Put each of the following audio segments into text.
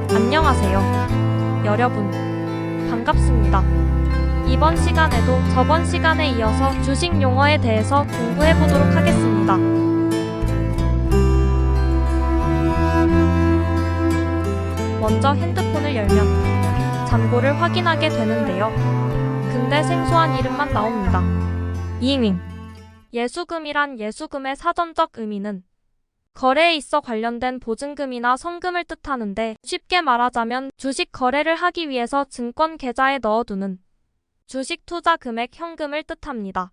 안녕하세요. 여러분, 반갑습니다. 이번 시간에도 저번 시간에 이어서 주식 용어에 대해서 공부해 보도록 하겠습니다. 먼저 핸드폰을 열면 잔고를 확인하게 되는데요. 근데 생소한 이름만 나옵니다. 이밍. 예수금이란 예수금의 사전적 의미는 거래에 있어 관련된 보증금이나 성금을 뜻하는데, 쉽게 말하자면 주식 거래를 하기 위해서 증권 계좌에 넣어두는 주식 투자 금액 현금을 뜻합니다.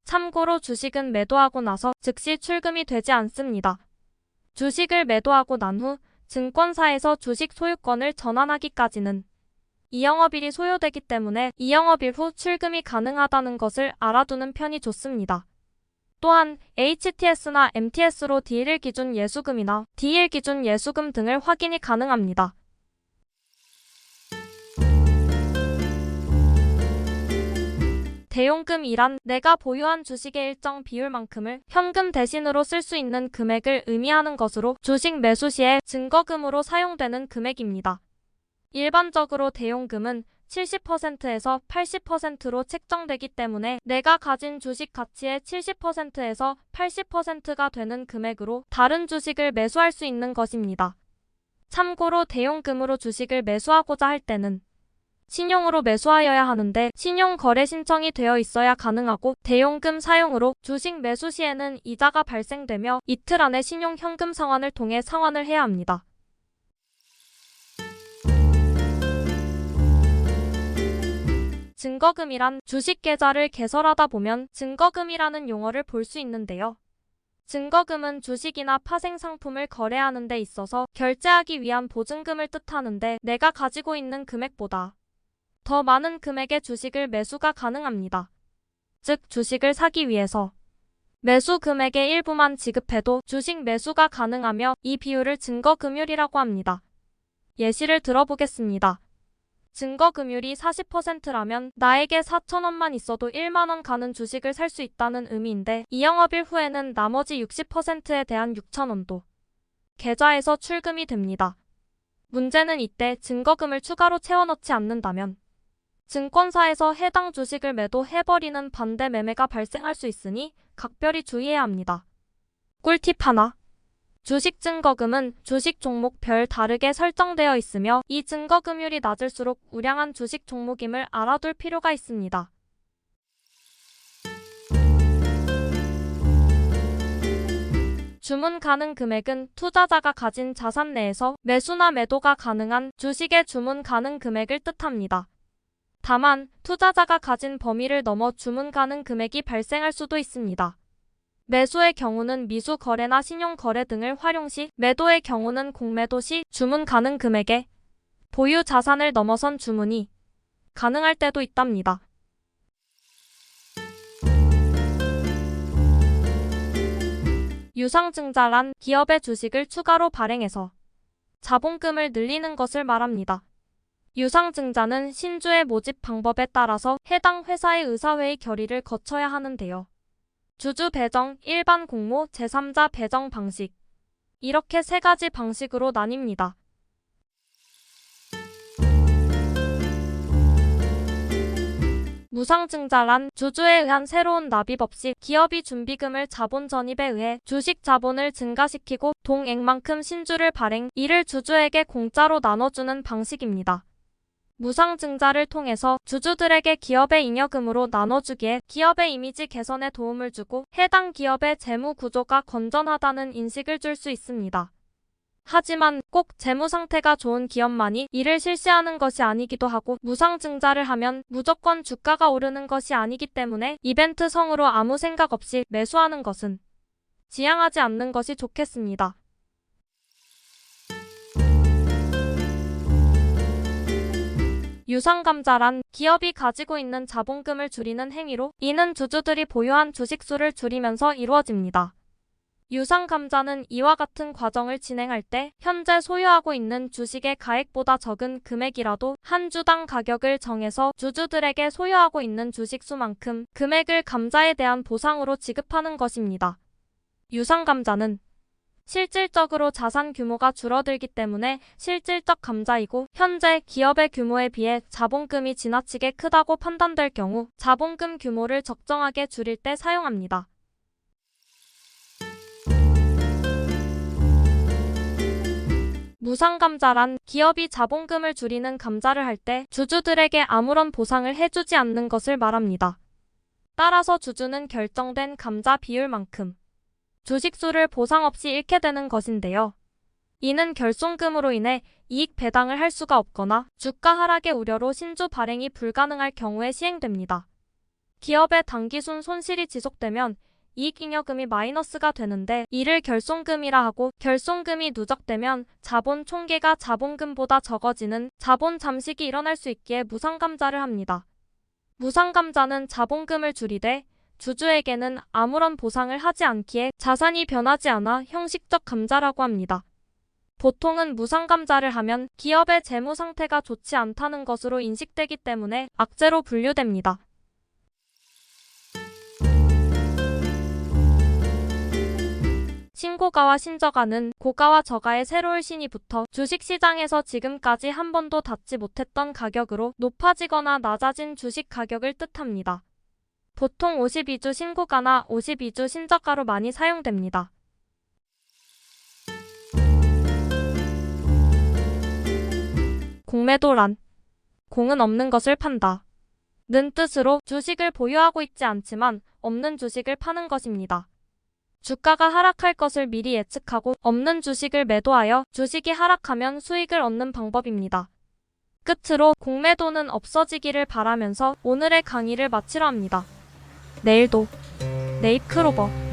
참고로 주식은 매도하고 나서 즉시 출금이 되지 않습니다. 주식을 매도하고 난 후 증권사에서 주식 소유권을 전환하기까지는 이영업일이 소요되기 때문에 이영업일 후 출금이 가능하다는 것을 알아두는 편이 좋습니다. 또한 HTS나 MTS로 D1 기준 예수금이나 D1 기준 예수금 등을 확인이 가능합니다. 대용금이란 내가 보유한 주식의 일정 비율만큼을 현금 대신으로 쓸 수 있는 금액을 의미하는 것으로 주식 매수 시에 증거금으로 사용되는 금액입니다. 일반적으로 대용금은 70%에서 80%로 책정되기 때문에 내가 가진 주식 가치의 70%에서 80%가 되는 금액으로 다른 주식을 매수할 수 있는 것입니다. 참고로 대용금으로 주식을 매수하고자 할 때는 신용으로 매수하여야 하는데, 신용 거래 신청이 되어 있어야 가능하고, 대용금 사용으로 주식 매수 시에는 이자가 발생되며 이틀 안에 신용 현금 상환을 통해 상환을 해야 합니다. 증거금이란 주식 계좌를 개설하다 보면 증거금이라는 용어를 볼 수 있는데요. 증거금은 주식이나 파생 상품을 거래하는 데 있어서 결제하기 위한 보증금을 뜻하는데, 내가 가지고 있는 금액보다 더 많은 금액의 주식을 매수가 가능합니다. 즉, 주식을 사기 위해서 매수 금액의 일부만 지급해도 주식 매수가 가능하며, 이 비율을 증거금율이라고 합니다. 예시를 들어보겠습니다. 증거금율이 40%라면 나에게 4,000원만 있어도 1만원 가는 주식을 살 수 있다는 의미인데, 이영업일 후에는 나머지 60%에 대한 6,000원도 계좌에서 출금이 됩니다. 문제는 이때 증거금을 추가로 채워넣지 않는다면 증권사에서 해당 주식을 매도해버리는 반대 매매가 발생할 수 있으니 각별히 주의해야 합니다. 꿀팁 하나. 주식 증거금은 주식 종목별 다르게 설정되어 있으며, 이 증거금율이 낮을수록 우량한 주식 종목임을 알아둘 필요가 있습니다. 주문 가능 금액은 투자자가 가진 자산 내에서 매수나 매도가 가능한 주식의 주문 가능 금액을 뜻합니다. 다만 투자자가 가진 범위를 넘어 주문 가능 금액이 발생할 수도 있습니다. 매수의 경우는 미수 거래나 신용 거래 등을 활용 시, 매도의 경우는 공매도 시 주문 가능 금액에 보유 자산을 넘어선 주문이 가능할 때도 있답니다. 유상증자란 기업의 주식을 추가로 발행해서 자본금을 늘리는 것을 말합니다. 유상증자는 신주의 모집 방법에 따라서 해당 회사의 의사회의 결의를 거쳐야 하는데요. 주주 배정, 일반 공모, 제3자 배정 방식, 이렇게 세 가지 방식으로 나뉩니다. 무상증자란 주주에 의한 새로운 납입 없이 기업이 준비금을 자본 전입에 의해 주식 자본을 증가시키고 동액만큼 신주를 발행, 이를 주주에게 공짜로 나눠주는 방식입니다. 무상증자를 통해서 주주들에게 기업의 잉여금으로 나눠주기에 기업의 이미지 개선에 도움을 주고 해당 기업의 재무 구조가 건전하다는 인식을 줄 수 있습니다. 하지만 꼭 재무 상태가 좋은 기업만이 이를 실시하는 것이 아니기도 하고, 무상증자를 하면 무조건 주가가 오르는 것이 아니기 때문에 이벤트성으로 아무 생각 없이 매수하는 것은 지양하지 않는 것이 좋겠습니다. 유상감자란 기업이 가지고 있는 자본금을 줄이는 행위로, 이는 주주들이 보유한 주식수를 줄이면서 이루어집니다. 유상감자는 이와 같은 과정을 진행할 때 현재 소유하고 있는 주식의 가액보다 적은 금액이라도 한 주당 가격을 정해서 주주들에게 소유하고 있는 주식수만큼 금액을 감자에 대한 보상으로 지급하는 것입니다. 유상감자는 실질적으로 자산 규모가 줄어들기 때문에 실질적 감자이고, 현재 기업의 규모에 비해 자본금이 지나치게 크다고 판단될 경우 자본금 규모를 적정하게 줄일 때 사용합니다. 무상감자란 기업이 자본금을 줄이는 감자를 할 때 주주들에게 아무런 보상을 해주지 않는 것을 말합니다. 따라서 주주는 결정된 감자 비율만큼 주식수를 보상 없이 잃게 되는 것인데요. 이는 결손금으로 인해 이익 배당을 할 수가 없거나 주가 하락의 우려로 신주 발행이 불가능할 경우에 시행됩니다. 기업의 단기순 손실이 지속되면 이익잉여금이 마이너스가 되는데 이를 결손금이라 하고, 결손금이 누적되면 자본 총계가 자본금보다 적어지는 자본 잠식이 일어날 수 있기에 무상감자를 합니다. 무상감자는 자본금을 줄이되 주주에게는 아무런 보상을 하지 않기에 자산이 변하지 않아 형식적 감자라고 합니다. 보통은 무상감자를 하면 기업의 재무 상태가 좋지 않다는 것으로 인식되기 때문에 악재로 분류됩니다. 신고가와 신저가는 고가와 저가의 세로의 신이 붙어 주식시장에서 지금까지 한 번도 닿지 못했던 가격으로 높아지거나 낮아진 주식 가격을 뜻합니다. 보통 52주 신고가나 52주 신저가로 많이 사용됩니다. 공매도란, 공은 없는 것을 판다 는 뜻으로 주식을 보유하고 있지 않지만 없는 주식을 파는 것입니다. 주가가 하락할 것을 미리 예측하고 없는 주식을 매도하여 주식이 하락하면 수익을 얻는 방법입니다. 끝으로 공매도는 없어지기를 바라면서 오늘의 강의를 마치려 합니다. 내일도 네잎클로버